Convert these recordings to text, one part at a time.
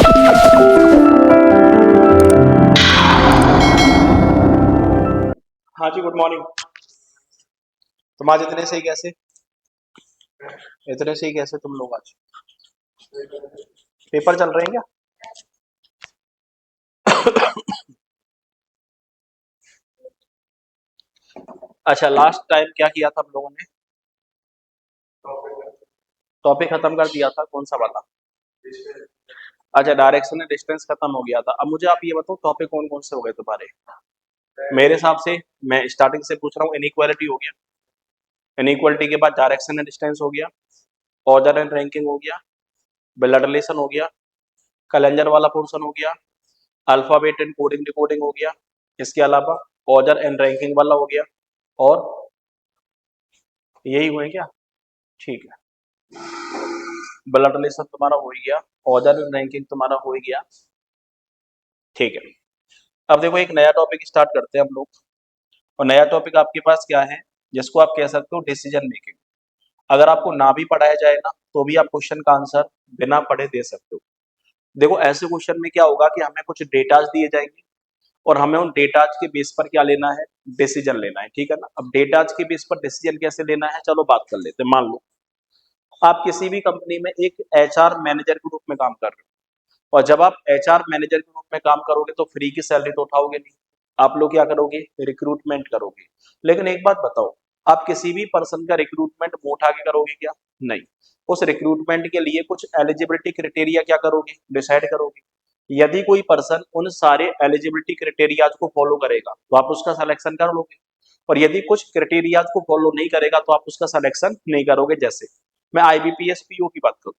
हाँ जी, good morning. तुम आज इतने सही कैसे? इतने सही कैसे तुम लोग आज? पेपर चल रहे हैं क्या? अच्छा, लास्ट टाइम क्या किया था हम लोगों ने? टॉपिक खत्म कर दिया था, कौन सा वाला? अच्छा, डायरेक्शन एंड डिस्टेंस खत्म हो गया था। अब मुझे आप ये बताओ, टॉपिक कौन कौन से हो गए तुम्हारे? मेरे हिसाब से मैं स्टार्टिंग से पूछ रहा हूँ। इनइक्वालिटी हो गया, इनइक्वालिटी के बाद डायरेक्शन एंड डिस्टेंस हो गया, ऑर्डर एंड रैंकिंग हो गया, ब्लड रिलेशन हो गया, कैलेंडर वाला पोर्शन हो गया, अल्फाबेट एंड कोडिंग डिकोडिंग हो गया, इसके अलावा ऑर्डर एंड रैंकिंग वाला हो गया, और यही हुए क्या? ठीक है, ब्लड रिलेशन तुम्हारा हो ही गया, ऑर्डर एंड रैंकिंग तुम्हारा हो ही गया। ठीक है, अब देखो एक नया टॉपिक स्टार्ट करते हैं हम लोग। और नया टॉपिक आपके पास क्या है, जिसको आप कह सकते हो डिसीजन मेकिंग। अगर आपको ना भी पढ़ाया जाए ना, तो भी आप क्वेश्चन का आंसर बिना पढ़े दे सकते हो। देखो ऐसे क्वेश्चन में क्या होगा कि हमें कुछ डेटाज दिए जाएंगे, और हमें उन डेटाज के बेस पर क्या लेना है, डिसीजन लेना है। ठीक है ना? अब डेटाज के बेस पर डिसीजन कैसे लेना है, चलो बात कर लेते हैं। मान लो आप किसी भी कंपनी में एक एचआर मैनेजर के रूप में काम कर रहे हो, और जब आप एचआर मैनेजर के रूप में काम करोगे तो फ्री की सैलरी तो उठाओगे नहीं। आप लोग क्या करोगे, रिक्रूटमेंट करोगे। लेकिन एक बात बताओ, आप किसी भी पर्सन का रिक्रूटमेंट मुंह उठा के करोगे क्या? नहीं। उस रिक्रूटमेंट के लिए कुछ एलिजिबिलिटी क्राइटेरिया क्या करोगे, डिसाइड करोगे। यदि कोई पर्सन उन सारे एलिजिबिलिटी क्राइटेरियाज को फॉलो करेगा तो आप उसका सिलेक्शन कर लोगे, और यदि कुछ क्राइटेरियाज को फॉलो नहीं करेगा तो आप उसका सिलेक्शन नहीं करोगे। जैसे मैं आईबीपीएस पीओ की बात करूं,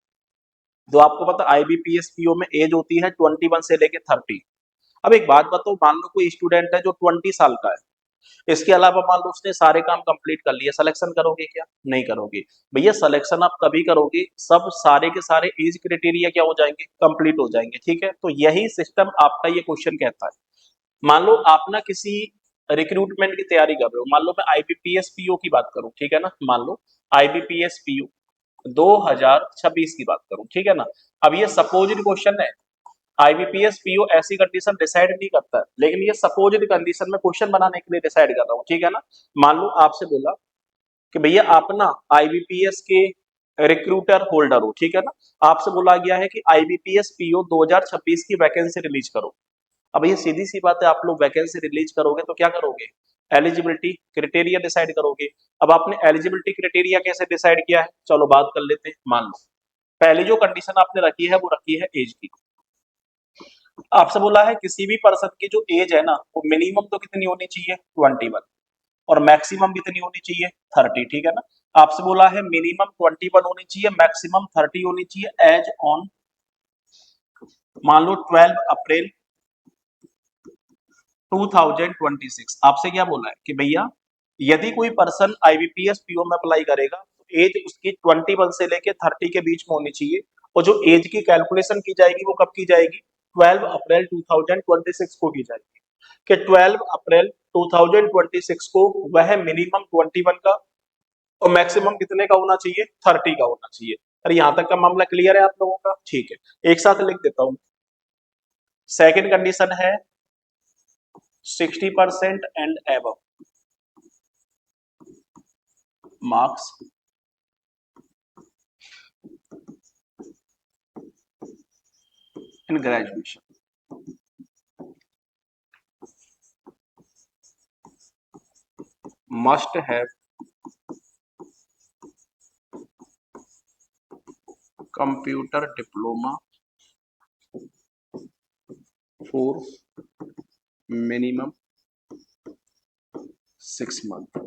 तो आपको पता आईबीपीएस पीओ में एज होती है 21 से लेके 30। अब एक बात बताओ, मान लो कोई स्टूडेंट है जो 20 साल का है, इसके अलावा मान लो उसने सारे काम कंप्लीट कर लिए, सिलेक्शन करोगे क्या? नहीं करोगे। भैया सिलेक्शन आप तभी करोगे सब सारे के सारे एज क्राइटेरिया क्या हो जाएंगे, कंप्लीट हो जाएंगे। ठीक है, तो यही सिस्टम आपका ये क्वेश्चन कहता है। मान लो आप ना किसी रिक्रूटमेंट की तैयारी कर रहे हो, मान लो मैं आईबीपीएस पीओ की बात करूं, ठीक है ना, मान लो आईबीपीएस पीओ 2026 की बात करूं, ठीक है ना। अब ये सपोज्ड क्वेश्चन है, आईबीपीएस पीओ ऐसी कंडीशन डिसाइड नहीं करता है, लेकिन ये सपोज्ड कंडीशन में क्वेश्चन बनाने के लिए डिसाइड कर रहा हूँ। ठीक है ना, मान लो आपसे बोला कि भैया आप ना आईबीपीएस के रिक्रूटर होल्डर हो, ठीक है ना। आपसे बोला गया है कि आईबीपीएस पीओ 2026 की वैकेंसी रिलीज करो। अब ये सीधी सी बात है, आप लोग वैकेंसी रिलीज करोगे तो क्या करोगे, एलिजिबिलिटी क्राइटेरिया डिसाइड करोगे। अब आपने एलिजिबिलिटी क्राइटेरिया कैसे डिसाइड किया है, चलो बात कर लेते हैं। मान लो पहली जो कंडीशन आपने रखी है वो रखी है एज की। आपसे बोला है किसी भी पर्सन की जो एज है ना, वो मिनिमम तो कितनी होनी चाहिए, 21, और मैक्सिमम कितनी होनी चाहिए, 30। ठीक है ना। आपसे बोला है मिनिमम 21 होनी चाहिए, मैक्सिमम 30 होनी चाहिए, एज ऑन मान लो 12 अप्रैल 2026। आपसे क्या बोला है कि भैया यदि कोई पर्सन आईबीपीएस पीओ में अप्लाई करेगा तो एज उसकी 21 से लेके 30 के बीच में होनी चाहिए। और जो एज की कैलकुलेशन की जाएगी वो कब की जाएगी, 12 अप्रैल 2026 को की जाएगी। कि 12 अप्रैल 2026 को वह मिनिमम 21 का और मैक्सिमम कितने का होना चाहिए, 30 का होना चाहिए। अरे यहां तक का मामला क्लियर है आप लोगों का? ठीक है, एक साथ लिख देता हूं। सेकेंड कंडीशन है 60% and above marks in graduation. Must have computer diploma for minimum 6 month.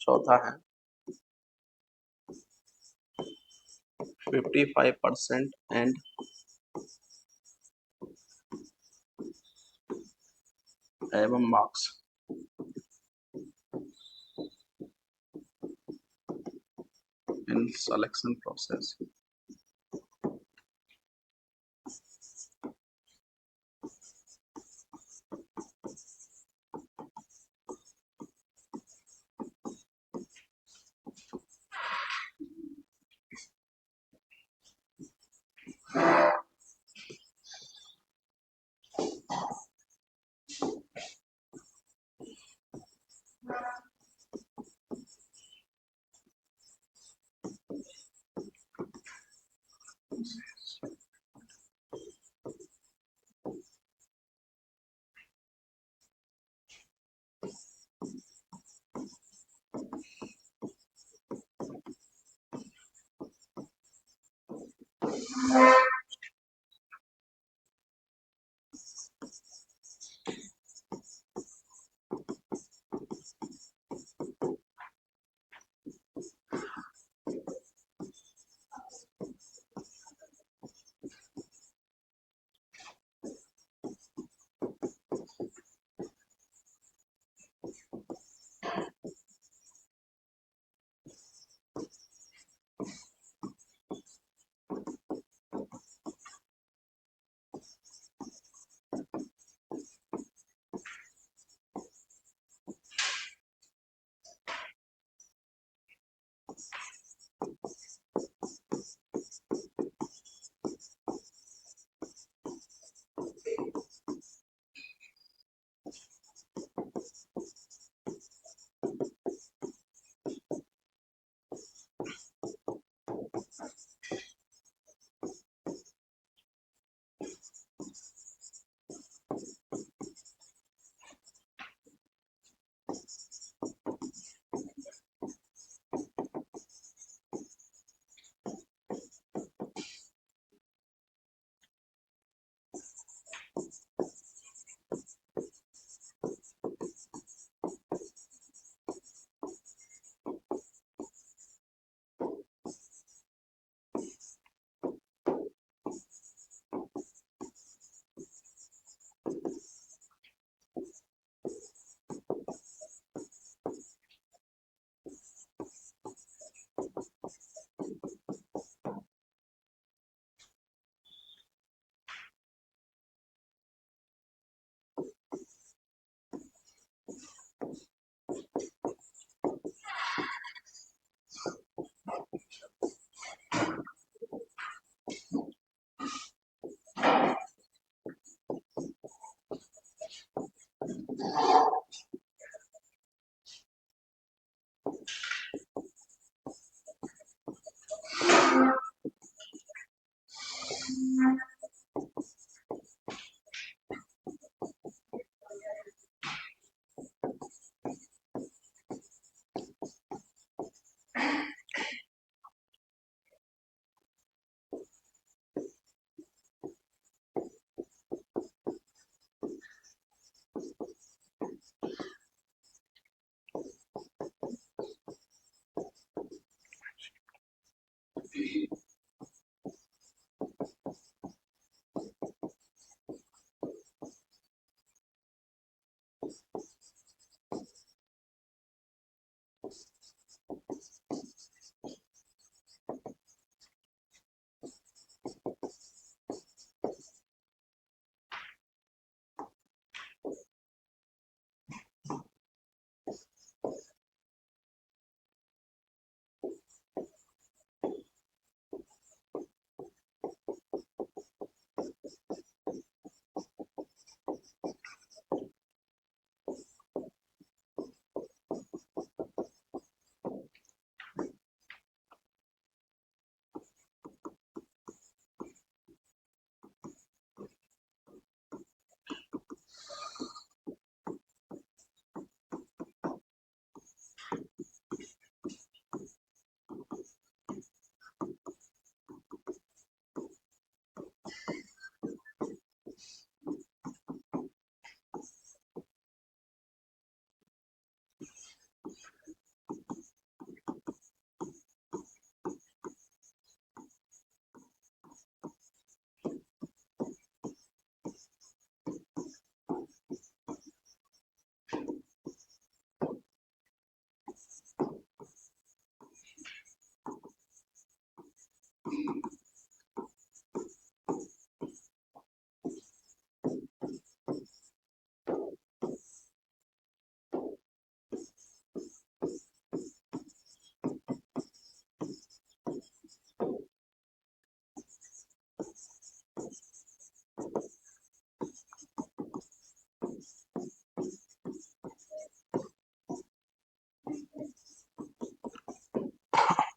चौथा है 55% एंड एवं मार्क्स इन सिलेक्शन प्रोसेस।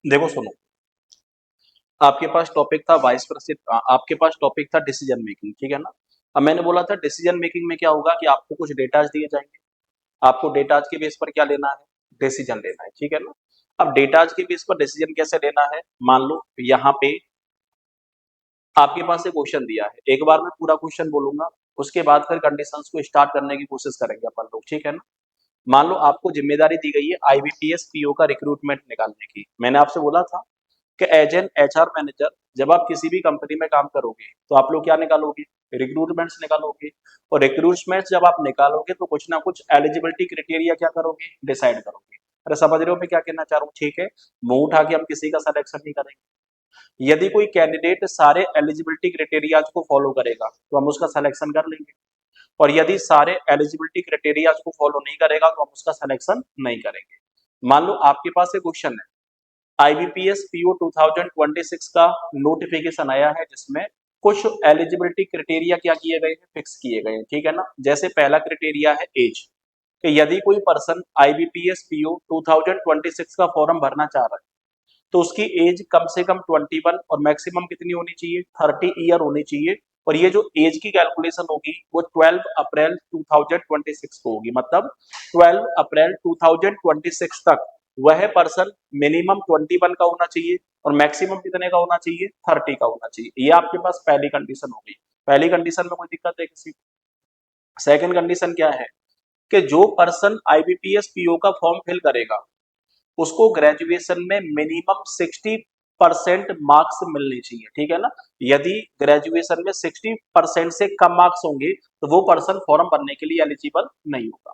देखो सुनो, आपके पास टॉपिक था वाइस प्रेसिडेंट, आपके पास टॉपिक था डिसीजन मेकिंग, ठीक है ना? अब मैंने बोला था डिसीजन मेकिंग में क्या होगा कि आपको कुछ डेटाज दिए जाएंगे, आपको डेटाज के बेस पर क्या लेना है, डिसीजन लेना है, ठीक है ना? अब डेटाज के बेस पर डिसीजन कैसे लेना है, मान लो यहाँ पे आपके पास एक क्वेश्चन दिया है, एक बार मैं पूरा क्वेश्चन बोलूंगा, उसके बाद फिर कंडीशंस को स्टार्ट करने की कोशिश करेंगे अपन लोग, ठीक है ना। मान लो आपको जिम्मेदारी दी गई है आईबीपीएस पीओ का रिक्रूटमेंट निकालने की। मैंने आपसे बोला था कि एज एन एचआर मैनेजर जब आप किसी भी कंपनी में काम करोगे तो आप लोग क्या निकालोगे, रिक्रूटमेंट्स निकालोगे। और रिक्रूटमेंट्स जब आप निकालोगे तो कुछ ना कुछ एलिजिबिलिटी क्राइटेरिया क्या करोगे, डिसाइड करोगे। अरे समझ रहे हो मैं क्या कहना चाह रहा हूँ, ठीक है। मुंह उठा के हम किसी का सिलेक्शन नहीं करेंगे। यदि कोई कैंडिडेट सारे एलिजिबिलिटी क्राइटेरियाज को फॉलो करेगा तो हम उसका सिलेक्शन कर लेंगे, और यदि सारे एलिजिबिलिटी क्राइटेरियाज को फॉलो नहीं करेगा तो हम उसका सिलेक्शन नहीं करेंगे। मान लो आपके पास एक क्वेश्चन है, आईबीपीएस पीओ 2026 का नोटिफिकेशन आया है जिसमें कुछ एलिजिबिलिटी क्राइटेरिया क्या किए गए हैं, फिक्स किए गए हैं, ठीक है ना। जैसे पहला क्राइटेरिया है एज, कि यदि कोई पर्सन आईबीपीएस पीओ 2026 का फॉर्म भरना चाह रहा है तो उसकी एज कम से कम 21 और मैक्सिमम कितनी होनी चाहिए, 30 ईयर होनी चाहिए। और ये जो एज की कैलकुलेशन होगी वो 12 अप्रैल 2026 को होगी, मतलब 12 अप्रैल 2026 तक वह पर्सन मिनिमम 21 का होना चाहिए और मैक्सिमम कितने का होना चाहिए, 30 का होना चाहिए। ये आपके पास पहली कंडीशन होगी। पहली कंडीशन में कोई दिक्कत है किसी को? सेकंड कंडीशन क्या है कि जो पर्सन आईबीपीएस पीओ का फॉर्म फिल करेगा उसको ग्रेजुएशन में मिनिमम 60% मार्क्स मिलने चाहिए, ठीक है ना। यदि ग्रेजुएशन में 60% से कम मार्क्स होंगे तो वो पर्सन फॉर्म भरने के लिए एलिजिबल नहीं होगा।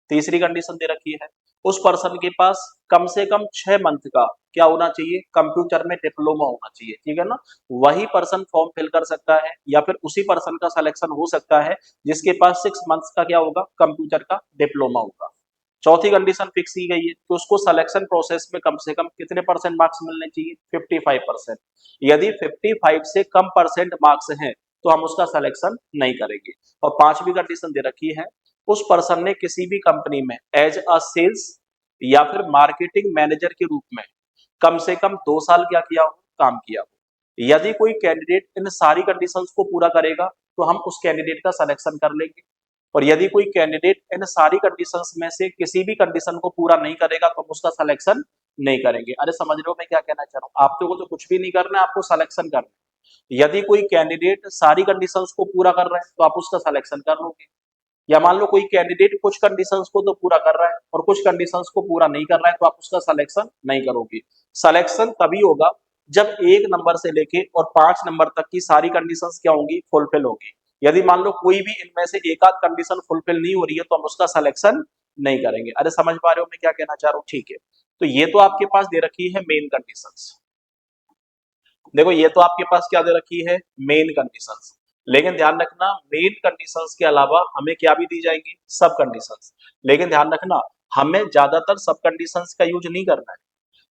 तीसरी कंडीशन दे रखी है, उस पर्सन के पास कम से कम 6 मंथ का क्या होना चाहिए, कंप्यूटर में डिप्लोमा होना चाहिए, ठीक है ना। वही पर्सन फॉर्म फिल कर सकता है या फिर उसी पर्सन का सिलेक्शन हो सकता है जिसके पास 6 मंथ्स का क्या होगा, कंप्यूटर का डिप्लोमा होगा। चौथी कंडीशन फिक्स की गई है कि उसको सिलेक्शन प्रोसेस में कम से कम कितने परसेंट मार्क्स मिलने चाहिए, 55%। यदि 55 से कम परसेंट मार्क्स हैं तो हम उसका सिलेक्शन नहीं करेंगे। और पांचवी कंडीशन दे रखी है, उस पर्सन ने किसी भी कंपनी में एज अ सेल्स या फिर मार्केटिंग मैनेजर के रूप में कम से कम 2 साल क्या किया हो, काम किया हो। यदि कोई कैंडिडेट इन सारी कंडीशंस को पूरा करेगा तो हम उस कैंडिडेट का सिलेक्शन कर लेंगे। और यदि कोई कैंडिडेट इन सारी कंडीशंस में से किसी भी कंडीशन को पूरा नहीं करेगा तो हम उसका सिलेक्शन नहीं करेंगे। अरे समझ रहे हो मैं क्या कहना चाह रहा हूँ, आप लोगों को तो कुछ भी नहीं करना है, आपको सिलेक्शन करना है। यदि कोई कैंडिडेट सारी कंडीशंस को पूरा कर रहा है तो आप उसका सिलेक्शन कर लोगे। या मान लो कोई कैंडिडेट कुछ कंडीशंस को तो पूरा कर रहा है और कुछ कंडीशंस को पूरा नहीं कर रहा है तो आप उसका सिलेक्शन नहीं करोगे। सिलेक्शन तभी होगा जब 1 नंबर से लेके और 5 नंबर तक की सारी कंडीशंस क्या होंगी, फुलफिल होगी। यदि मान लो कोई भी इनमें से एक आध कंडीशन फुलफिल नहीं हो रही है तो हम उसका सिलेक्शन नहीं करेंगे। अरे समझ पा रहे हो मैं क्या कहना चाह रहा हूँ, ठीक है। तो ये तो आपके पास दे रखी है मेन कंडीशंस। देखो ये तो आपके पास क्या दे रखी है, मेन कंडीशंस। लेकिन ध्यान रखना मेन कंडीशंस के अलावा हमें क्या भी दी जाएंगी, सब कंडीशंस। लेकिन ध्यान रखना हमें ज्यादातर सब कंडीशंस का यूज नहीं करना है।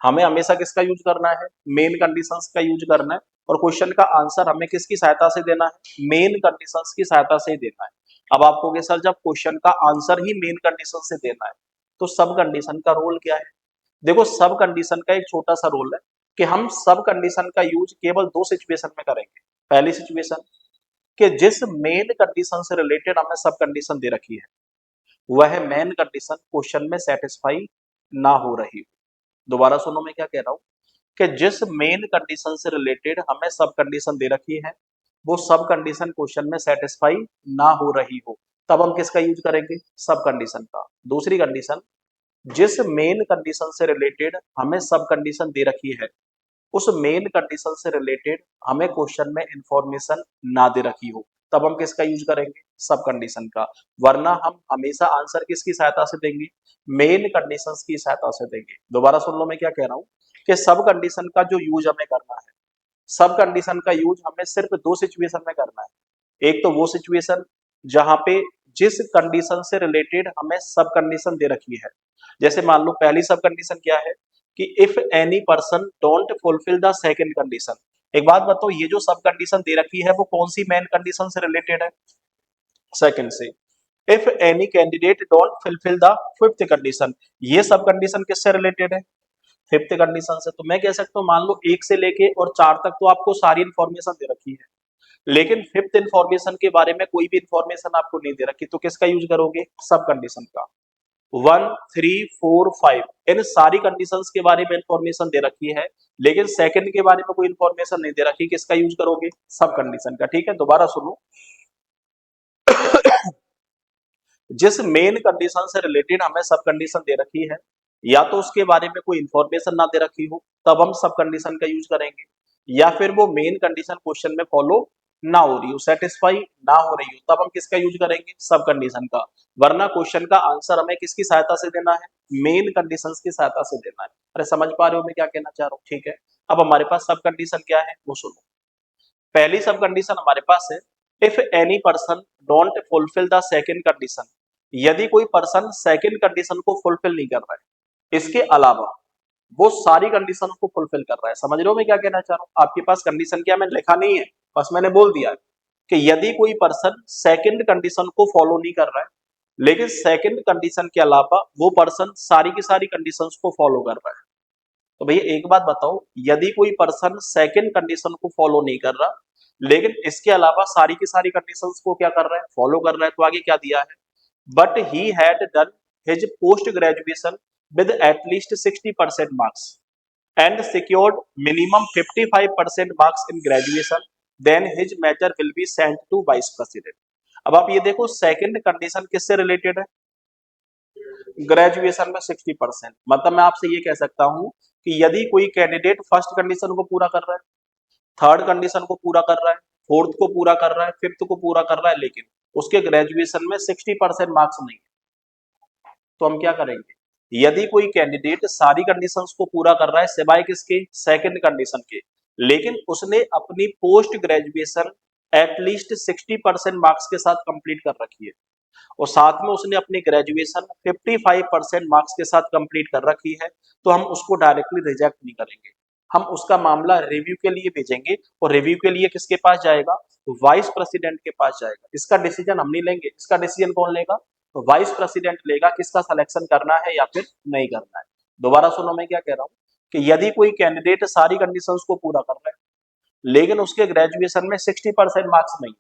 हमें हमेशा किसका यूज करना है, मेन कंडीशंस का यूज करना है। और क्वेश्चन का आंसर हमें किसकी सहायता से देना है, मेन कंडीशंस की सहायता से ही देना है। अब आप कहोगे सर जब क्वेश्चन का आंसर ही मेन कंडीशन से देना है तो सब कंडीशन का रोल क्या है। देखो सब कंडीशन का एक छोटा सा रोल है कि हम सब कंडीशन का यूज केवल 2 सिचुएशन में करेंगे। पहली सिचुएशन कि जिस मेन कंडीशन से रिलेटेड हमें सब कंडीशन दे रखी है वह मेन कंडीशन क्वेश्चन में सेटिस्फाई ना हो रही हो। दोबारा सुनो मैं क्या कह रहा हूं, कि जिस मेन कंडीशन से रिलेटेड हमें सब कंडीशन दे रखी है वो सब कंडीशन क्वेश्चन में सेटिस्फाई ना हो रही हो, तब हम किसका यूज करेंगे, सब कंडीशन का। दूसरी कंडीशन, जिस मेन कंडीशन से रिलेटेड हमें सब कंडीशन दे रखी है उस मेन कंडीशन से रिलेटेड हमें क्वेश्चन में इंफॉर्मेशन ना दे रखी हो, तब हम किसका यूज करेंगे, सब कंडीशन का। वरना हम हमेशा आंसर किसकी सहायता से देंगे, मेन कंडीशंस की सहायता से देंगे। दोबारा सुन लो मैं क्या कह रहा हूं, कि सब कंडीशन का जो यूज हमें करना है, सब कंडीशन का यूज हमें सिर्फ 2 सिचुएशन में करना है। एक तो वो सिचुएशन जहां पे जिस कंडीशन से रिलेटेड हमें सब कंडीशन दे रखी है। जैसे मान लो पहली सब कंडीशन क्या है कि if any person don't fulfil the second condition. एक बात बताओ ये जो सब कंडीशन दे रखी है वो कौन सी मेन कंडीशन से रिलेटेड है, सेकंड से। If any candidate don't fulfil the fifth condition, ये सब कंडीशन किससे रिलेटेड है, फिफ्थ कंडीशन से। तो मैं कह सकता हूँ मान लो 1 से लेके और 4 तक तो आपको सारी इंफॉर्मेशन दे रखी है, लेकिन फिफ्थ इंफॉर्मेशन के बारे में कोई भी इंफॉर्मेशन आपको नहीं दे रखी, तो किसका यूज करोगे, सब कंडीशन का। 1, 3, 4, 5 इन सारी कंडीशंस के बारे में इंफॉर्मेशन दे रखी है, लेकिन सेकंड के बारे में कोई इंफॉर्मेशन नहीं दे रखी। किसका यूज करोगे? सब कंडीशन का। ठीक है, दोबारा सुनो। जिस मेन कंडीशन से रिलेटेड हमें सब कंडीशन दे रखी है, या तो उसके बारे में कोई इंफॉर्मेशन ना दे रखी हो, तब हम सब कंडीशन का यूज करेंगे, या फिर वो मेन कंडीशन क्वेश्चन में फॉलो ना हो रही हो, सेटिस्फाई ना हो रही हो, तब हम किसका यूज करेंगे? सब कंडीशन का। वरना क्वेश्चन का आंसर हमें किसकी सहायता से देना है? मेन कंडीशंस की सहायता से देना है। अरे समझ पा रहे हो मैं क्या कहना चाह रहा हूँ? ठीक है, अब हमारे पास सब कंडीशन क्या है वो सुनो। पहली सब कंडीशन हमारे पास है, if any person don't fulfil the second condition. यदि कोई पर्सन सेकंड कंडीशन को फुलफिल नहीं कर रहा है, इसके अलावा वो सारी कंडीशन को फुलफिल कर रहा है। समझ रहे हो मैं क्या कहना चाह रहा हूँ? आपके पास कंडीशन क्या, मैंने लिखा नहीं है, बस मैंने बोल दिया है कि यदि कोई पर्सन सेकंड कंडीशन को फॉलो नहीं कर रहा है, लेकिन सेकंड कंडीशन के अलावा वो पर्सन सारी की सारी कंडीशंस को फॉलो कर रहा है। तो भैया एक बात बताओ, यदि कोई पर्सन सेकंड कंडीशन को फॉलो नहीं कर रहा, लेकिन इसके अलावा सारी की सारी कंडीशंस को क्या कर रहा है? फॉलो कर रहा है, तो आगे क्या दिया है? But he had done his post graduation with at least 60% marks and secured minimum 55% marks in graduation, then his matter will be sent to vice president। अब आप ये देखो, सेकंड कंडीशन किससे रिलेटेड है? ग्रेजुएशन में 60%। मतलब मैं आपसे ये कह सकता हूं कि यदि कोई कैंडिडेट फर्स्ट कंडीशन को पूरा कर रहा है, थर्ड कंडीशन को पूरा कर रहा है, फोर्थ को पूरा कर रहा है, फिफ्थ को पूरा कर रहा है, लेकिन उसके ग्रेजुएशन में 60% मार्क्स नहीं है, तो हम क्या करेंगे? यदि कोई कैंडिडेट सारी कंडीशंस को पूरा कर रहा है सिवाय किसके? सेकंड कंडीशन के, लेकिन उसने अपनी पोस्ट ग्रेजुएशन एटलीस्ट 60% मार्क्स के साथ कंप्लीट कर रखी है, और साथ में उसने अपनी ग्रेजुएशन 55% मार्क्स के साथ कंप्लीट कर रखी है, तो हम उसको डायरेक्टली रिजेक्ट नहीं करेंगे। हम उसका मामला रिव्यू के लिए भेजेंगे, और रिव्यू के लिए किसके पास जाएगा? वाइस प्रेसिडेंट के पास जाएगा। इसका डिसीजन हम नहीं लेंगे, इसका डिसीजन कौन लेगा? तो वाइस प्रेसिडेंट लेगा, किसका सिलेक्शन करना है या फिर नहीं करना है। दोबारा सुनो मैं क्या कह रहा हूँ, कि यदि कोई कैंडिडेट सारी कंडीशंस को पूरा कर रहा है, लेकिन उसके ग्रेजुएशन में 60% मार्क्स नहीं,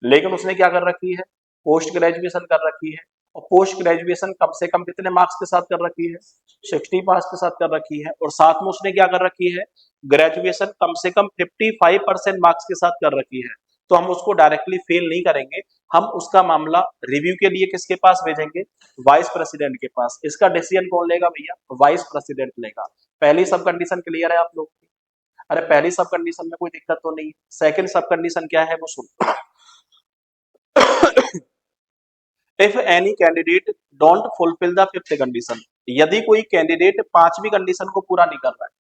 लेकिन उसने क्या कर रखी है? पोस्ट ग्रेजुएशन कर रखी है, और पोस्ट ग्रेजुएशन कम से कम कितने मार्क्स के साथ कर रखी है? 60 मार्क्स के साथ कर रखी है, और साथ में उसने क्या कर रखी है? ग्रेजुएशन कम से कम 55% मार्क्स के साथ कर रखी है, तो हम उसको डायरेक्टली फेल नहीं करेंगे। हम उसका मामला रिव्यू के लिए किसके पास भेजेंगे? वाइस प्रेसिडेंट के पास। इसका डिसीजन कौन लेगा भैया? वाइस प्रेसिडेंट लेगा। पहली सब कंडीशन क्लियर है आप लोग की? अरे पहली सब कंडीशन में कोई दिक्कत तो नहीं है। सेकंड सब कंडीशन क्या है वो सुनो। If any candidate don't fulfil the fifth condition. यदि कोई कैंडिडेट पांचवी कंडीशन को पूरा नहीं कर रहा है,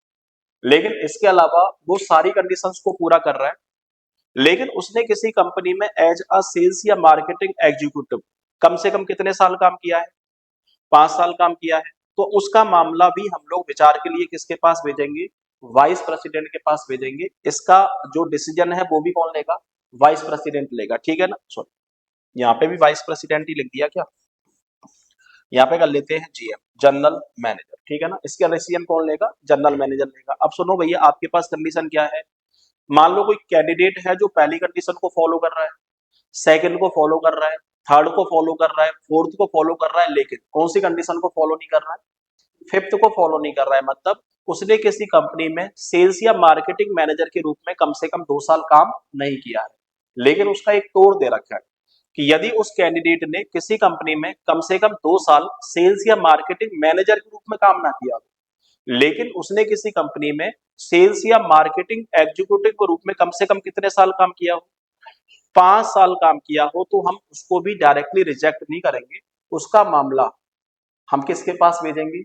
लेकिन इसके अलावा वो सारी कंडीशंस को पूरा कर रहा है, लेकिन उसने किसी कंपनी में एज अ सेल्स या मार्केटिंग एग्जीक्यूटिव कम से कम कितने साल काम किया है? 5 साल काम किया है, तो उसका मामला भी हम लोग विचार के लिए किसके पास भेजेंगे? वाइस प्रेसिडेंट के पास भेजेंगे। इसका जो डिसीजन है वो भी कौन लेगा? वाइस प्रेसिडेंट लेगा। ठीक है ना? सॉरी, यहाँ पे भी वाइस प्रेसिडेंट ही लिख दिया क्या? यहाँ पे कर लेते हैं जीएम, जनरल मैनेजर। ठीक है ना? इसका डिसीजन कौन लेगा? जनरल मैनेजर लेगा। अब सुनो भैया, आपके पास कंडीशन क्या है? मान लो कोई कैंडिडेट है जो पहली कंडीशन को फॉलो कर रहा है, सेकंड को फॉलो कर रहा है, थर्ड को फॉलो कर रहा है, फोर्थ को फॉलो कर रहा है, लेकिन कौन सी कंडीशन को फॉलो नहीं कर रहा है? फिफ्थ को फॉलो नहीं कर रहा है। मतलब उसने किसी कंपनी में सेल्स या मार्केटिंग मैनेजर के रूप में कम से कम 2 साल काम नहीं किया है, लेकिन उसका एक तोड़ दे रखा है कि यदि उस कैंडिडेट ने किसी कंपनी में कम से कम 2 साल सेल्स या मार्केटिंग मैनेजर के रूप में काम ना किया, लेकिन उसने किसी कंपनी में सेल्स या मार्केटिंग एग्जीक्यूटिव के रूप में कम से कम कितने साल काम किया हो? 5 साल काम किया हो, तो हम उसको भी डायरेक्टली रिजेक्ट नहीं करेंगे। उसका मामला हम किसके पास भेजेंगे?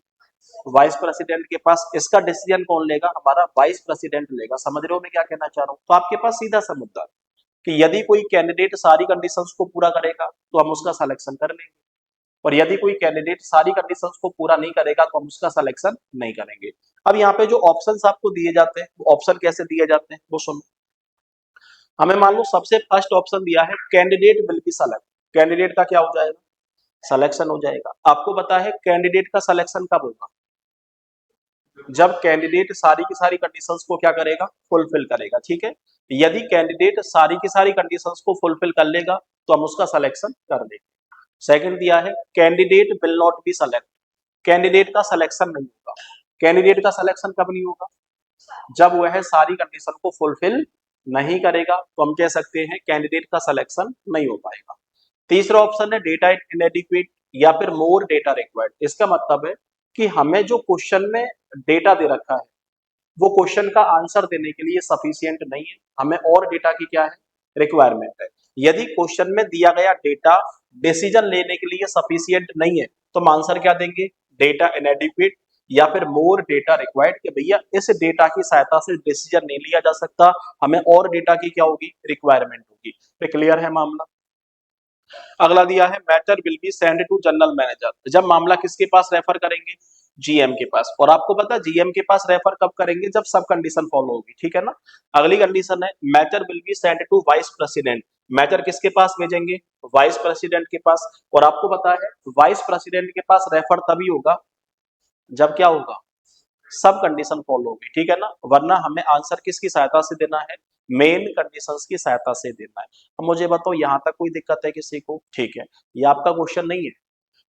वाइस प्रेसिडेंट के पास। इसका डिसीजन कौन लेगा? हमारा वाइस प्रेसिडेंट लेगा। समझ रहे हो मैं क्या कहना चाह रहा हूँ? तो आपके पास सीधा सा मुद्दा है कि यदि कोई कैंडिडेट सारी कंडीशंस को पूरा करेगा तो हम उसका सिलेक्शन कर लेंगे, और यदि कोई कैंडिडेट सारी कंडीशंस को पूरा नहीं करेगा तो हम उसका सिलेक्शन नहीं करेंगे। अब यहाँ पे जो ऑप्शंस आपको दिए जाते हैं, वो ऑप्शन कैसे दिए जाते हैं वो सुनो। हमें मान लो सबसे फर्स्ट ऑप्शन दिया है, candidate will be select. Candidate का क्या हो जाएगा? सिलेक्शन हो जाएगा। आपको पता है कैंडिडेट का सिलेक्शन कब होगा? जब कैंडिडेट सारी की सारी कंडीशंस को क्या करेगा? फुलफिल करेगा। ठीक है, यदि कैंडिडेट सारी की सारी कंडीशंस को फुलफिल कर लेगा तो हम उसका सिलेक्शन कर देंगे। सेकंड दिया है candidate will not be select, candidate का सिलेक्शन नहीं होगा। कैंडिडेट का सिलेक्शन कब नहीं होगा? जब वह सारी कंडीशन को फुलफिल नहीं करेगा, तो हम कह सकते हैं कैंडिडेट का सिलेक्शन नहीं हो पाएगा। तीसरा ऑप्शन है डेटा इनएडिक्वेट या फिर मोर डेटा रिक्वायर्ड। इसका मतलब है कि हमें जो क्वेश्चन में डेटा दे रखा है वो क्वेश्चन का आंसर देने के लिए सफिशियंट नहीं है, हमें और डेटा की क्या है, रिक्वायरमेंट है। यदि क्वेश्चन में दिया गया डेटा डिसीजन लेने के लिए सफिशियंट नहीं है तो हम आंसर क्या देंगे, डेटा इनएडिक्वेट या फिर मोर डेटा रिक्वायर्ड, कि भैया इस डेटा की सहायता से डिसीजन नहीं लिया जा सकता, हमें और डेटा की क्या होगी, रिक्वायरमेंट होगी। तो क्लियर है मामला। अगला दिया है matter will be send to general manager. जब मामला किसके पास रेफर करेंगे, जीएम के पास। और आपको पता है जीएम के पास रेफर कब करेंगे, जब सब कंडीशन फॉलो होगी, ठीक है ना। अगली कंडीशन है matter will be send to vice president. Matter किसके पास भेजेंगे, वाइस प्रेसिडेंट के पास। और आपको पता है वाइस प्रेसिडेंट के पास रेफर तभी होगा जब क्या होगा, सब कंडीशन फॉलो होगी, ठीक है ना। वरना हमें आंसर किसकी सहायता से देना है, मेन कंडीशंस की सहायता से देना है। अब मुझे बताओ यहाँ तक कोई दिक्कत है किसी को? ठीक है, ये आपका क्वेश्चन नहीं है,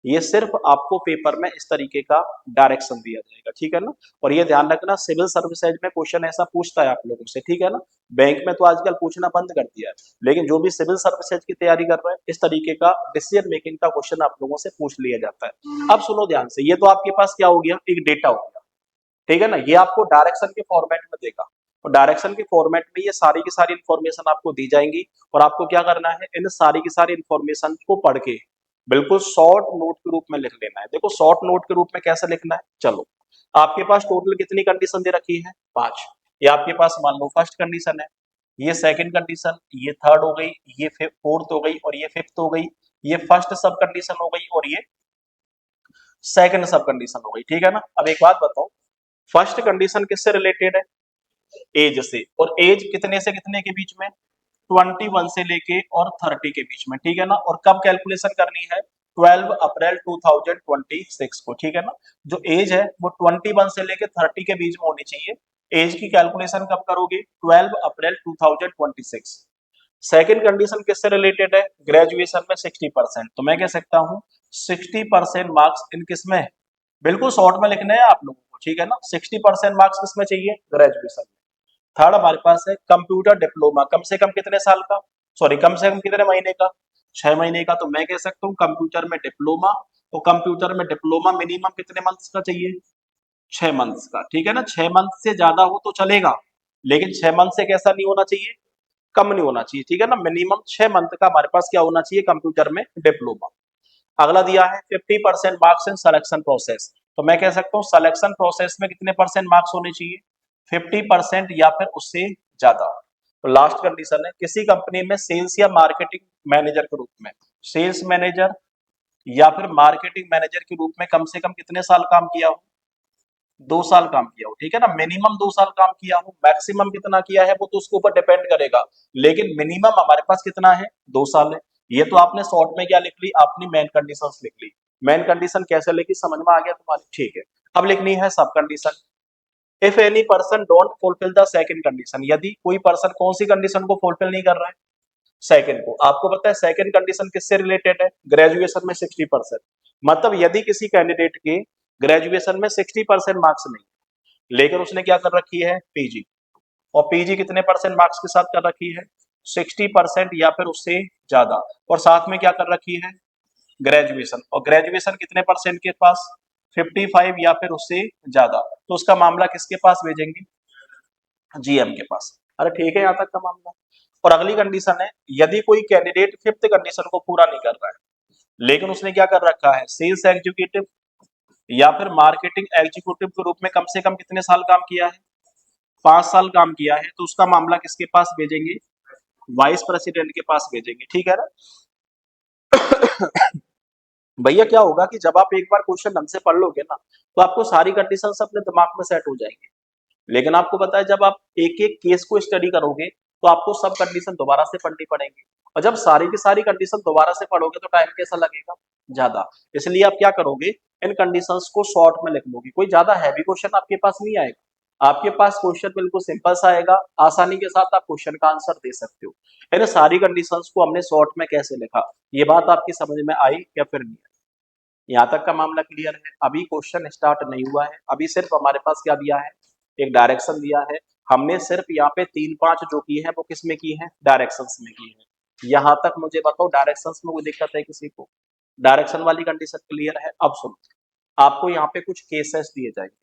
ये सिर्फ आपको पेपर में इस तरीके का डायरेक्शन दिया जाएगा, ठीक है ना। और ये ध्यान रखना सिविल सर्विसेज में क्वेश्चन ऐसा पूछता है आप लोगों से, ठीक है ना। बैंक में तो आजकल पूछना बंद कर दिया है, लेकिन जो भी सिविल सर्विसेज की तैयारी कर रहे हैं इस तरीके का डिसीजन मेकिंग का क्वेश्चन आप लोगों से पूछ लिया जाता है। अब सुनो ध्यान से, ये तो आपके पास क्या हो गया, एक डेटा हो गया, ठीक है ना। ये आपको डायरेक्शन के फॉर्मेट में देगा, और डायरेक्शन के फॉर्मेट में ये सारी की सारी इंफॉर्मेशन आपको दी जाएंगी, और आपको क्या करना है, इन सारी की सारी इंफॉर्मेशन को पढ़ के बिल्कुल शॉर्ट नोट के रूप में लिख लेना है। देखो शॉर्ट नोट के रूप में कैसे लिखना है, चलो आपके पास टोटल कितनी कंडीशन दे रखी है, 5। ये आपके पास मान लो फर्स्ट कंडीशन है, ये सेकंड कंडीशन, ये थर्ड हो गई, ये फोर्थ हो गई, और ये फिफ्थ हो गई, ये फर्स्ट सब कंडीशन हो गई, और ये सेकंड सब कंडीशन हो गई, ठीक है ना। अब एक बात बताओ, फर्स्ट कंडीशन किससे रिलेटेड है, एज से। और एज कितने से कितने के बीच में, 21 से लेके और 30 के बीच में, ठीक है ना। और कब कैलकुलेशन करनी है, 12 अप्रैल 2026 को, ठीक है ना। जो एज है वो 21 से लेके 30 के बीच में होनी चाहिए। एज की कैलकुलेशन कब करोगे, 12 अप्रैल 2026। सेकेंड कंडीशन किससे रिलेटेड है, ग्रेजुएशन में 60%। तो मैं कह सकता हूं 60% मार्क्स इन किसमें, बिल्कुल शॉर्ट में लिखने हैं आप लोगों को, ठीक है ना। 60% मार्क्स किसमें चाहिए, ग्रेजुएशन में। थर्ड हमारे पास है कंप्यूटर डिप्लोमा, कम से कम कितने साल का, सॉरी कम से कम कितने महीने का, 6 महीने का। तो मैं कह सकता हूँ कंप्यूटर में डिप्लोमा, तो कंप्यूटर में डिप्लोमा मिनिमम कितने मंथ्स का चाहिए, 6 मंथ्स का, ठीक है ना। 6 मंथ से ज्यादा हो तो चलेगा, लेकिन 6 मंथ से कैसा नहीं होना चाहिए, कम नहीं होना चाहिए, ठीक है ना। मिनिमम 6 मंथ का हमारे पास क्या होना चाहिए, कंप्यूटर में डिप्लोमा। अगला दिया है 50% मार्क्स इन सिलेक्शन प्रोसेस। तो मैं कह सकता हूँ सिलेक्शन प्रोसेस में कितने परसेंट मार्क्स होने चाहिए, 50% या फिर उससे ज्यादा। तो लास्ट कंडीशन है किसी कंपनी में सेल्स या मार्केटिंग मैनेजर के रूप में, सेल्स मैनेजर या फिर मार्केटिंग मैनेजर के रूप में कम से कम कितने साल काम किया हो, 2 साल काम किया हो, ठीक है ना। मिनिमम 2 साल काम किया हो, मैक्सिमम कितना किया है वो तो उसके ऊपर डिपेंड करेगा, लेकिन मिनिमम हमारे पास कितना है, 2 साल है। ये तो आपने शॉर्ट में क्या लिख ली, अपनी मेन कंडीशंस लिख ली। मेन कंडीशन कैसे लिखी समझ में आ गया तुम्हारी, ठीक है। अब लिखनी है सब condition. If any person don't fulfil the second condition, यदि कोई पर्सन कौन सी कंडीशन को फुलफिल नहीं कर रहा है, सेकंड को। आपको पता है सेकंड कंडीशन किससे रिलेटेड है, ग्रेजुएशन में 60%। मतलब यदि किसी कैंडिडेट के ग्रेजुएशन में 60% मार्क्स नहीं, लेकिन उसने क्या कर रखी है, पीजी, और पीजी कितने परसेंट मार्क्स के साथ कर रखी है, 60% या फिर उससे ज्यादा, और साथ में क्या कर रखी है, ग्रेजुएशन। और ग्रेजुएशन कितने परसेंट के पास, 55 या फिर उससे ज्यादा, तो उसका मामला किसके पास भेजेंगे, जीएम के पास। अरे ठीक है यहाँ तक का मामला। और अगली कंडीशन है यदि कोई कैंडिडेट फिफ्थ कंडीशन को पूरा नहीं कर रहा है, लेकिन उसने क्या कर रखा है, सेल्स एग्जीक्यूटिव या फिर मार्केटिंग एग्जीक्यूटिव के रूप में कम से कम कितने साल काम किया है, 5 साल काम किया है, तो उसका मामला किसके पास भेजेंगे, वाइस प्रेसिडेंट के पास भेजेंगे, ठीक है ना। भैया क्या होगा कि जब आप एक बार क्वेश्चन ढंग से पढ़ लोगे ना तो आपको सारी कंडीशंस अपने दिमाग में सेट हो जाएंगी। लेकिन आपको पता है जब आप एक एक केस को स्टडी करोगे तो आपको सब कंडीशन दोबारा से पढ़नी पड़ेंगी, और जब सारी की सारी कंडीशन दोबारा से पढ़ोगे तो टाइम कैसा लगेगा, ज्यादा। इसलिए आप क्या करोगे, इन कंडीशंस को शॉर्ट में लिख लोगे, कोई ज्यादा हैवी क्वेश्चन आपके पास नहीं आएगा। आपके पास क्वेश्चन बिल्कुल सिंपल सा आएगा, आसानी के साथ आप क्वेश्चन का आंसर दे सकते हो। है ना, सारी कंडीशंस को हमने शॉर्ट में कैसे लिखा, ये बात आपकी समझ में आई या फिर नहीं आई? यहाँ तक का मामला क्लियर है? अभी क्वेश्चन स्टार्ट नहीं हुआ है, अभी सिर्फ हमारे पास क्या दिया है, एक डायरेक्शन दिया है। हमने सिर्फ यहाँ पे 3-5 जो की है वो किस में की है, डायरेक्शंस में की है। यहाँ तक मुझे बताओ डायरेक्शंस में कोई दिक्कत है किसी को? डायरेक्शन वाली कंडीशन क्लियर है? अब सुनो, आपको यहाँ पे कुछ केसेस दिए जाएंगे,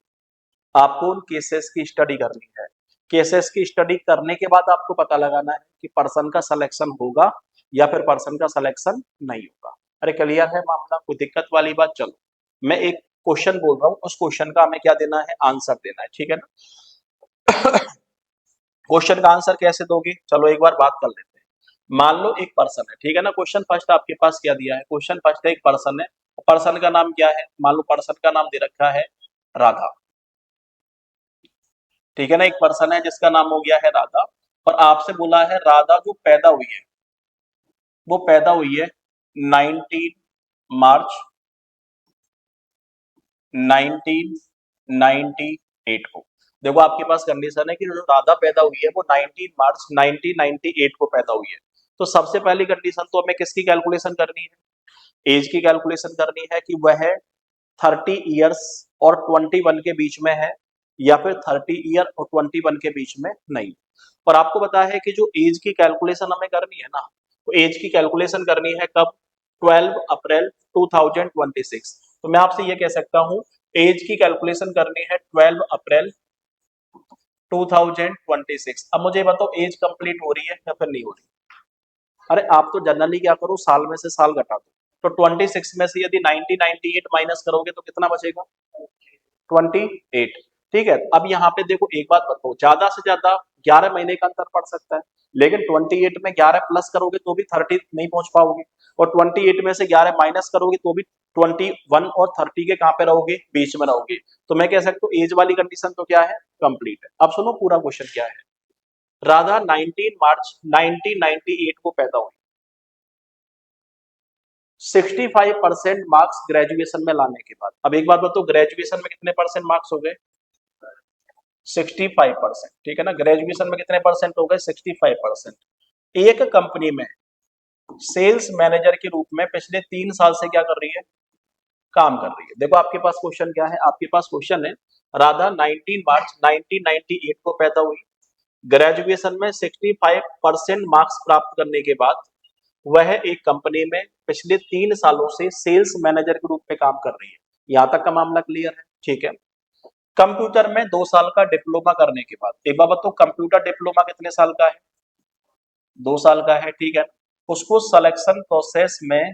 आपको उन केसेस की स्टडी करनी है। केसेस की स्टडी करने के बाद आपको पता लगाना है कि पर्सन का सिलेक्शन होगा या फिर पर्सन का सिलेक्शन नहीं होगा। अरे क्लियर है मामला? कोई दिक्कत वाली बात? चलो, मैं एक क्वेश्चन बोल रहा हूँ, उस क्वेश्चन का हमें क्या देना है, आंसर देना है, ठीक है ना। क्वेश्चन का आंसर कैसे दोगे, चलो एक बार बात कर लेते हैं। मान लो एक पर्सन है, ठीक है ना, क्वेश्चन फर्स्ट आपके पास क्या दिया है, क्वेश्चन फर्स्ट है एक पर्सन है, पर्सन का नाम क्या है, मान लो पर्सन का नाम दे रखा है राधा, ठीक है ना, एक पर्सन है जिसका नाम हो गया है राधा, और आपसे बोला है राधा जो पैदा हुई है वो पैदा हुई है 19 मार्च 1998 को। देखो आपके पास कंडीशन है कि जो राधा पैदा हुई है वो 19 मार्च 1998 को पैदा हुई है। तो सबसे पहली कंडीशन तो हमें किसकी कैलकुलेशन करनी है, एज की कैलकुलेशन करनी है कि वह 30 ईयर्स और 21 के बीच में है या फिर 30 ईयर और 21 के बीच में नहीं। और आपको पता है कि जो एज की कैलकुलेशन हमें करनी है ना, तो एज की कैलकुलेशन करनी है कब, 12 अप्रैल 2026। तो मैं आपसे ये कह सकता हूं एज की कैलकुलेशन करनी है 12 अप्रैल 2026। अब मुझे बताओ एज कंप्लीट हो रही है या फिर नहीं हो रही? अरे आप तो जनरली क्या करो, साल में से साल घटा दो, तो 26 में से यदि 1998 माइनस करोगे तो कितना बचेगा, 28। ठीक है, अब यहाँ पे देखो एक बात बताओ, ज्यादा से ज्यादा 11 महीने का अंतर पड़ सकता है, लेकिन 28 में 11 प्लस करोगे तो भी 30 नहीं पहुंच पाओगे, और 28 में से 11 माइनस करोगे तो भी 21 और 30 के कहां पे रहोगे, बीच में रहोगे। तो मैं कह सकता हूँ एज वाली कंडीशन तो क्या है, कंप्लीट है। अब सुनो पूरा क्वेश्चन क्या है, राधा 19 मार्च 1998 को पैदा हुई, 65% मार्क्स ग्रेजुएशन में लाने के बाद। अब एक बात बताओ ग्रेजुएशन में कितने परसेंट मार्क्स हो गए, 65%, ठीक है ना, ग्रेजुएशन में कितने परसेंट हो गए, 65%। एक कंपनी में सेल्स मैनेजर के रूप में पिछले 3 साल से क्या कर रही है, काम कर रही है। देखो आपके पास क्वेश्चन क्या है, आपके पास क्वेश्चन है राधा 19 मार्च 1998 को पैदा हुई, ग्रेजुएशन में 65% मार्क्स प्राप्त करने के बाद वह एक कंपनी में पिछले 3 सालों से सेल्स मैनेजर के रूप में काम कर रही है। यहां तक का मामला क्लियर है, ठीक है। कंप्यूटर में 2 साल का डिप्लोमा करने के बाद, एक बार बताओ कंप्यूटर डिप्लोमा कितने साल का है, 2 साल का है, ठीक है। उसको सिलेक्शन प्रोसेस में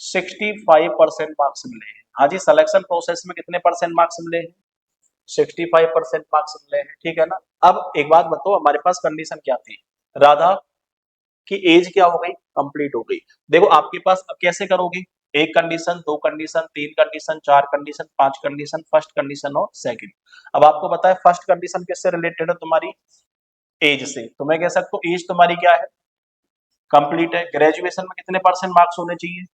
65% मार्क्स मिले हैं। हाँ जी, सिलेक्शन प्रोसेस में कितने परसेंट मार्क्स मिले हैं, 65% मार्क्स मिले हैं, ठीक है ना। अब एक बात बताओ हमारे पास कंडीशन क्या थी, राधा की एज क्या हो गई, कंप्लीट हो गई। देखो आपके पास अब कैसे करोगे, एक कंडीशन, दो कंडीशन, तीन कंडीशन, चार कंडीशन, पांच कंडीशन, फर्स्ट कंडीशन और सेकंड। अब आपको पता है फर्स्ट कंडीशन किससे रिलेटेड है, तुम्हारी एज से, तो मैं कह सकता हूँ एज तुम्हारी क्या है, कंप्लीट है। ग्रेजुएशन में कितने परसेंट मार्क्स होने चाहिए,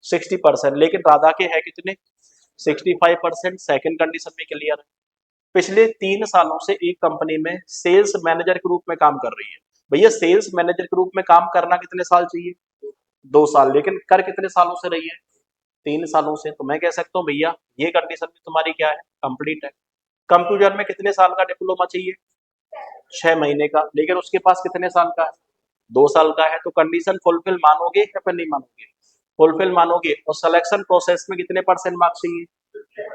60%, लेकिन राधा के है कितने, 65%। सेकंड कंडीशन में क्लियर है, पिछले 3 सालों से एक कंपनी में सेल्स मैनेजर के रूप में काम कर रही है। भैया सेल्स मैनेजर के रूप में काम करना कितने साल चाहिए, 2 साल, लेकिन कर कितने सालों से रही है, 3 सालों से। तो मैं कह सकता हूँ भैया ये कंडीशन भी तुम्हारी क्या है, कंप्लीट है। कंप्यूटर में कितने साल का डिप्लोमा चाहिए, 6 महीने का, लेकिन उसके पास कितने साल का है, 2 साल का है। तो कंडीशन फुलफिल मानोगे या फिर नहीं मानोगे, फुलफिल मानोगे। और सिलेक्शन प्रोसेस में कितने परसेंट मार्क्स चाहिए,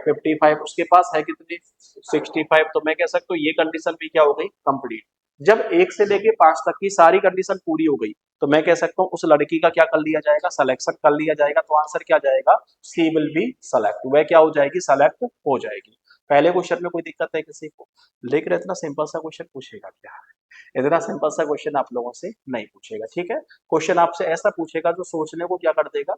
55, उसके पास है कितने, 65। तो मैं कह सकता हूँ ये कंडीशन भी क्या हो गई, कंप्लीट। जब 1 से लेके 5 तक की सारी कंडीशन पूरी हो गई तो मैं कह सकता हूँ उस लड़की का क्या कर लिया जाएगा, सिलेक्शन कर लिया जाएगा। तो आंसर क्या जाएगा, सी विल बी सेलेक्ट, वह क्या हो जाएगी, सेलेक्ट हो जाएगी। पहले क्वेश्चन में कोई दिक्कत है किसी को, लेकिन इतना सिंपल सा क्वेश्चन पूछेगा क्या, इतना सिंपल सा क्वेश्चन आप लोगों से नहीं पूछेगा, ठीक है। क्वेश्चन आपसे ऐसा पूछेगा जो सोचने को क्या कर देगा,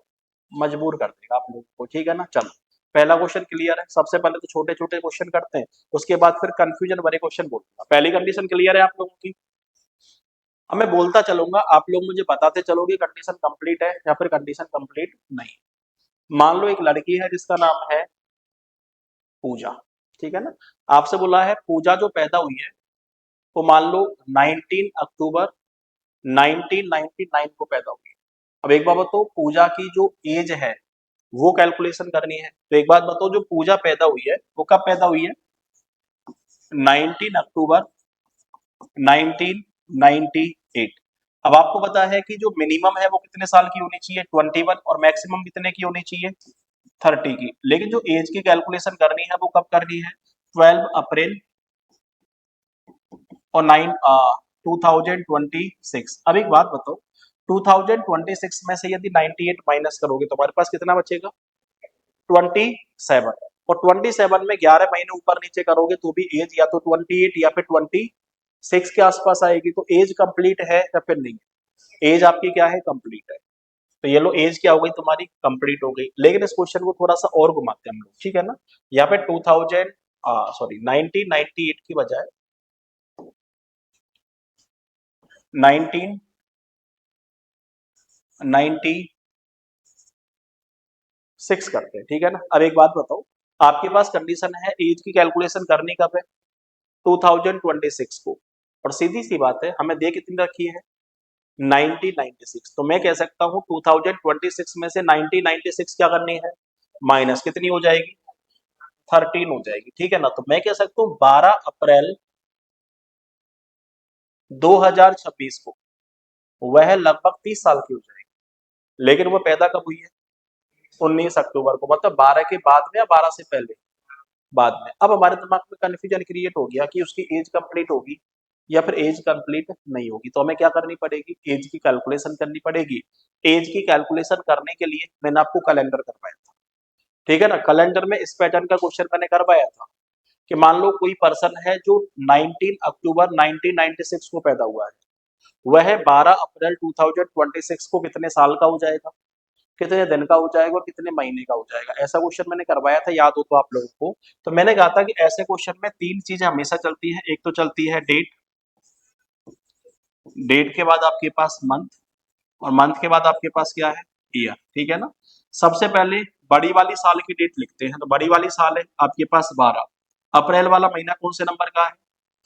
मजबूर कर देगा आप लोगों को, ठीक है ना। चलो पहला क्वेश्चन क्लियर है, सबसे पहले तो छोटे छोटे क्वेश्चन करते हैं, उसके बाद फिर कंफ्यूजन भरे क्वेश्चन बोलूंगा। पहली कंडीशन क्लियर है आप लोगों की, अब मैं बोलता चलूंगा, आप लोग मुझे बताते चलोगे कंडीशन कंप्लीट है या फिर कंडीशन कंप्लीट नहीं। मान लो एक लड़की है जिसका नाम है पूजा, ठीक है ना। आपसे बोला है पूजा जो पैदा हुई है वो मान लो 19 अक्टूबर 1999 को पैदा हुई है। अब एक बात बताओ, पूजा की जो एज है वो कैलकुलेशन करनी है। तो एक बात बताओ, जो पूजा पैदा हुई है वो कब पैदा हुई है? 19 अक्टूबर 1998। अब आपको पता है कि जो मिनिमम है वो कितने साल की होनी चाहिए? 21। और मैक्सिमम कितने की होनी चाहिए? 30 की। लेकिन जो एज की कैलकुलेशन करनी है वो कब करनी है? 12 अप्रैल और 2026। अब एक बात बताओ, 2026 में से यदि 98 माइनस करोगे तो हमारे पास कितना बचेगा? 27। और 27 में 11 महीने ऊपर नीचे करोगे तो भी एज या तो 28 या फिर 26 के आसपास आएगी। तो एज कंप्लीट है या फिर नहीं? एज आपकी क्या है? कंप्लीट है। तो ये लो, एज क्या हो गई तुम्हारी? कंप्लीट हो गई। लेकिन इस क्वेश्चन को थोड़ा सा और घुमाते हैं हम लोग, ठीक है ना। यहाँ पे 2000 सॉरी 1998 की बजाय 1996 करते हैं, ठीक है ना। अब एक बात बताओ, आपके पास कंडीशन है एज की कैलकुलेशन करनी कब है? 2026 को। और सीधी सी बात है, हमें दे कितनी रखी है? 1996। तो मैं कह सकता हूं 2026 में से 1996 क्या करनी है? माइनस कितनी हो जाएगी? 13 हो जाएगी, ठीक है ना। तो मैं कह सकता हूँ 12 अप्रैल 2026 को वह लगभग 30 साल की हो जाएगी। लेकिन वो पैदा कब हुई है? 19 अक्टूबर को। मतलब 12 के बाद में या 12 से पहले? बाद में। अब हमारे दिमाग में कंफ्यूजन क्रिएट हो गया कि उसकी एज कंप्लीट होगी या फिर एज कंप्लीट नहीं होगी। तो हमें क्या करनी पड़ेगी? एज की कैलकुलेशन करनी पड़ेगी। एज की कैलकुलेशन करने के लिए मैंने आपको कैलेंडर करवाया था, ठीक है ना। कैलेंडर में इस पैटर्न का क्वेश्चन मैंने करवाया था कि मान लो कोई पर्सन है जो 19 अक्टूबर 1996 को पैदा हुआ है, वह 12 अप्रैल 2026 को कितने साल का हो जाएगा, कितने दिन का हो जाएगा और कितने महीने का हो जाएगा। ऐसा क्वेश्चन मैंने करवाया था, याद हो तो आप लोगों को। तो मैंने कहा था कि ऐसे क्वेश्चन में तीन चीजें हमेशा चलती है। एक तो चलती है डेट, डेट के बाद आपके पास मंथ, और मंथ के बाद आपके पास क्या है? ईयर, ठीक है ना। सबसे पहले बड़ी वाली साल की डेट लिखते हैं। तो बड़ी वाली साल है आपके पास 12। अप्रैल वाला महीना कौन से नंबर का है?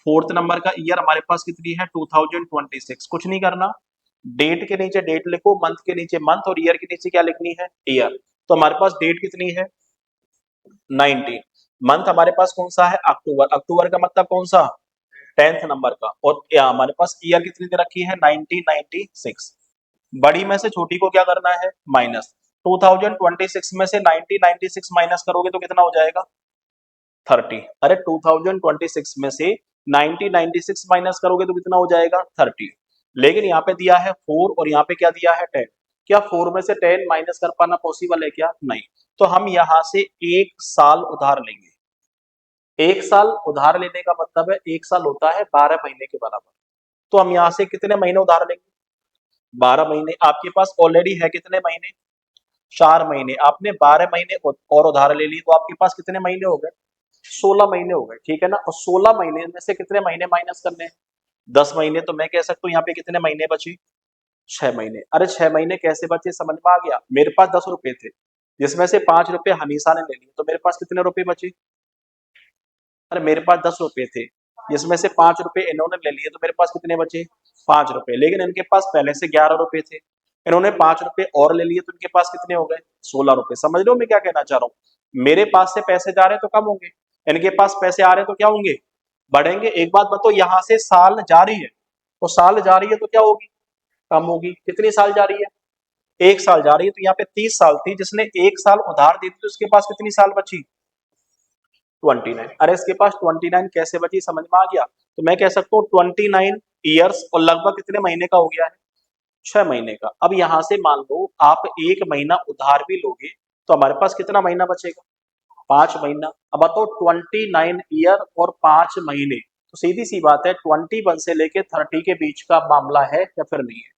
4th नंबर का। ईयर हमारे पास कितनी है? 2026। कुछ नहीं करना, डेट के नीचे डेट लिखो, मंथ के नीचे मंथ, और ईयर के नीचे क्या लिखनी है? ईयर। तो हमारे पास डेट कितनी है? 19। मंथ हमारे पास कौन सा है? अक्टूबर। अक्टूबर का मतलब कौन सा? 10th नंबर का। और हमारे पास ईयर कितनी दे रखी है? 1996। बड़ी में से छोटी को क्या करना है? माइनस। 2026 में से 1996 माइनस करोगे तो कितना हो जाएगा? 30। अरे 2026 में से 1996 माइनस करोगे तो कितना हो जाएगा? 30। लेकिन यहाँ पे दिया है 4 और यहाँ पे क्या दिया है? 10। क्या 4 में से 10 माइनस कर पाना पॉसिबल है क्या? नहीं। तो हम यहाँ से 1 साल उधार लेंगे। 1 साल उधार लेने का मतलब है 1 साल होता है 12 महीने के बराबर। तो हम यहाँ से कितने महीने उधार लेंगे? 12 महीने। आपके पास ऑलरेडी है कितने महीने? 4 महीने। आपने 12 महीने और उधार ले ली तो आपके पास कितने महीने हो गए? 16 महीने हो गए, ठीक है ना। और 16 महीने में से कितने महीने माइनस करने हैं? 10 महीने। तो मैं कह सकता हूँ यहाँ पे कितने महीने बचे? 6 महीने। अरे 6 महीने कैसे बचे? समझ में आ गया। मेरे पास 10 रुपए थे, जिसमें से 5 रुपए हनीसा ने ले लिए, तो मेरे पास कितने रुपए बचे? अरे मेरे पास 10 रुपए थे, जिसमें से 5 रुपए इन्होंने ले लिए, तो मेरे पास कितने बचे? 5 रुपए। लेकिन इनके पास पहले से 11 रुपए थे, इन्होंने 5 रुपए और ले लिए, तो इनके पास कितने हो गए? 16 रुपए। समझ लो मैं क्या कहना चाह रहा हूँ। मेरे पास से पैसे जा रहे हैं तो कम होंगे, इनके पास पैसे आ रहे हैं तो क्या होंगे? बढ़ेंगे। एक बात बताओ, यहाँ से साल जा रही है, तो साल जा रही है तो क्या होगी? कम होगी। कितनी साल जा रही है? 1 साल जा रही है। तो यहाँ पे 30 साल थी, जिसने 1 साल उधार दी थी, तो उसके पास कितनी साल बची? 29। अरे इसके पास 29 कैसे बची? समझ में आ गया। तो मैं कह सकता हूँ 29 ईयर्स और लगभग कितने महीने का हो गया है? 6 महीने का। अब यहां से मान लो आप 1 महीना उधार भी लोगे तो हमारे पास कितना महीना बचेगा? 5 महीना। अब बताओ 29 ईयर और 5 महीने, तो सीधी सी बात है 21 से लेके 30 के बीच का मामला है या फिर नहीं है?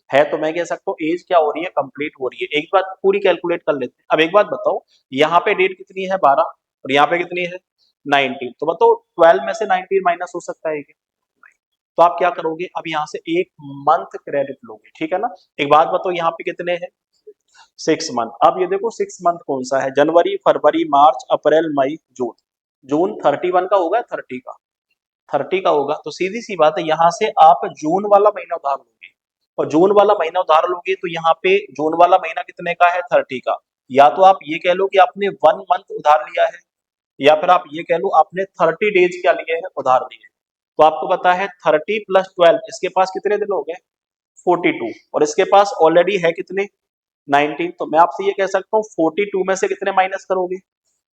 है। तो मैं कह सकता हूँ एज क्या हो रही है? कंप्लीट हो रही है। एक बात पूरी कैलकुलेट कर लेते हैं। अब एक बात बताओ, यहाँ पे डेट कितनी है? 12। और यहाँ पे कितनी है? 19। तो बताओ 12 में से 19 माइनस हो सकता है क्या? तो आप क्या करोगे? अब यहाँ से एक मंथ क्रेडिट लोगे, ठीक है ना। एक बात बताओ, यहाँ पे कितने हैं? 6 मंथ। अब ये देखो 6 मंथ कौन सा है? जनवरी, फरवरी, मार्च, अप्रैल, मई, जून। जून 31 का होगा, 30 का, 30 का होगा। तो सीधी सी बात है, यहां से आप जून वाला महीना उधार लोगे, और जून वाला महीना उधार लोगे तो यहाँ पे जून वाला महीना कितने का है, 30 का। या तो आप ये कह लो कि आपने 1 मंथ उधार लिया है, या फिर आप ये कह लो आपने 30 डेज क्या लिए हैं, उधार लिए हैं। तो आपको पता है 30 + 12, इसके पास कितने दिन हो गए, 42, और इसके पास ऑलरेडी है कितने, 19। तो मैं आपसे ये कह सकता हूँ 42 में से कितने माइनस करोगे,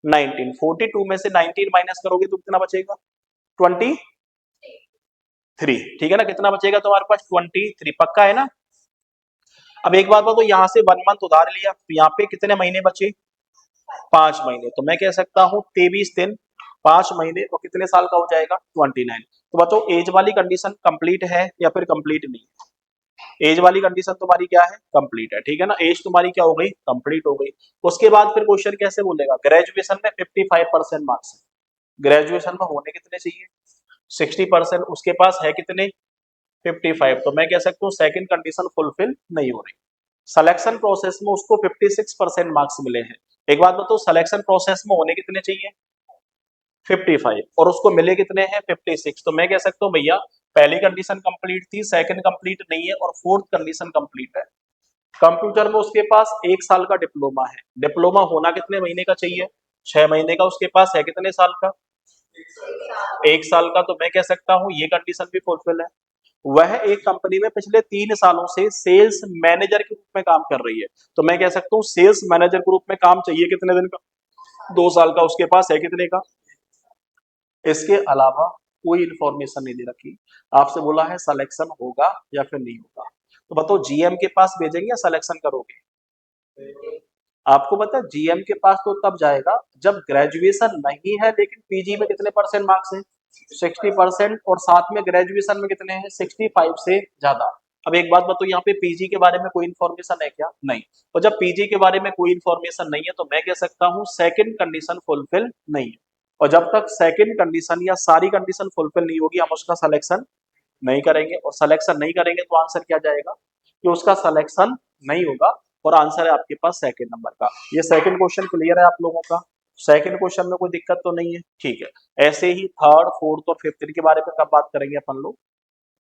19। 42 में से 19 माइनस करोगे तो कितना बचेगा, 23। ठीक है ना, कितना बचेगा तुम्हारे पास, 23। पक्का है ना। अब एक बात बताओ, यहाँ से 1 मंथ उधार लिया तो यहाँ पे कितने महीने बचे, 5 महीने। तो मैं कह सकता हूँ 23 दिन, 5 महीने, और कितने साल का हो जाएगा, 29। तो बताओ एज वाली कंडीशन कंप्लीट है या फिर कंप्लीट नहीं है। एज वाली कंडीशन तुम्हारी क्या है, कंप्लीट है। ठीक है ना, एज तुम्हारी क्या हो गई, कंप्लीट हो गई। उसके बाद फिर क्वेश्चन कैसे बोलेगा, ग्रेजुएशन में 55% मार्क्स है, ग्रेजुएशन में होने कितने चाहिए, 60%, उसके पास है कितने, 55। तो मैं कह सकता हूँ सेकंड कंडीशन फुलफिल नहीं हो रही। सिलेक्शन प्रोसेस में उसको 56% मार्क्स मिले हैं। एक बात बताओ, सिलेक्शन प्रोसेस में होने कितने चाहिए, 55, और उसको मिले कितने हैं, 56। तो मैं कह सकता हूँ भैया पहली कंडीशन कंप्लीट थी, सेकंड कंप्लीट नहीं है, और फोर्थ कंडीशन कंप्लीट है। कंप्यूटर में उसके पास 1 साल का डिप्लोमा है, डिप्लोमा होना कितने महीने का चाहिए, 6 महीने का, उसके पास है कितने साल का, 1 साल का। तो मैं कह सकता हूँ ये कंडीशन भी फुलफिल है। वह एक कंपनी में पिछले 3 सालों से सेल्स मैनेजर के रूप में काम कर रही है। तो मैं कह सकता हूँ सेल्स मैनेजर के रूप में काम चाहिए कितने दिन का, 2 साल का, उसके पास है कितने का। इसके अलावा कोई इंफॉर्मेशन नहीं दे रखी, आपसे बोला है सिलेक्शन होगा या फिर नहीं होगा। तो बताओ जीएम के पास भेजेंगे या सिलेक्शन करोगे। आपको पता है जीएम के पास तो तब जाएगा जब ग्रेजुएशन नहीं है लेकिन पीजी में कितने परसेंट मार्क्स हैं, 60%, और साथ में ग्रेजुएशन में कितने हैं, 65 से ज्यादा। अब एक बात बताओ, यहाँ पे पीजी के बारे में कोई इन्फॉर्मेशन है क्या, नहीं। और जब पीजी के बारे में कोई इन्फॉर्मेशन नहीं है तो मैं कह सकता हूँ सेकंड कंडीशन फुलफिल नहीं है। और जब तक सेकंड कंडीशन या सारी कंडीशन फुलफिल नहीं होगी हम उसका सिलेक्शन नहीं करेंगे, और सिलेक्शन नहीं करेंगे तो आंसर क्या जाएगा, कि उसका सिलेक्शन नहीं होगा, और आंसर है आपके पास सेकंड नंबर का। ये सेकंड क्वेश्चन क्लियर है आप लोगों का, सेकंड क्वेश्चन में कोई दिक्कत तो नहीं है, ठीक है। ऐसे ही थर्ड, फोर्थ और फिफ्थ के बारे में कब बात करेंगे अपन लोग,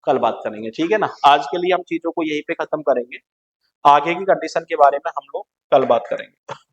कल बात करेंगे, ठीक है ना। आज के लिए हम चीजों को यहीं पे खत्म करेंगे, आगे की कंडीशन के बारे में हम लोग कल बात करेंगे।